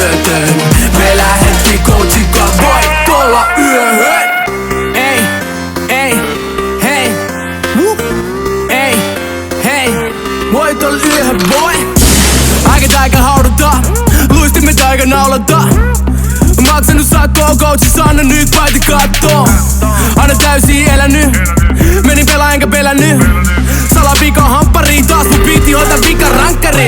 myöten. Me lähettiin coachikaan voittolla yöhön. Ei, ei, hei, ei, hei, voittolla yöhön boy. Aika haudataan, luistimet aika naulataan. Maksanut sakkoon, coachis anna nyt paita kattoo. Aina täysin elänyt, menin pelaa enkä pelännyt. Salapika hamppariin taas mun piti hoitaa vika rankkari.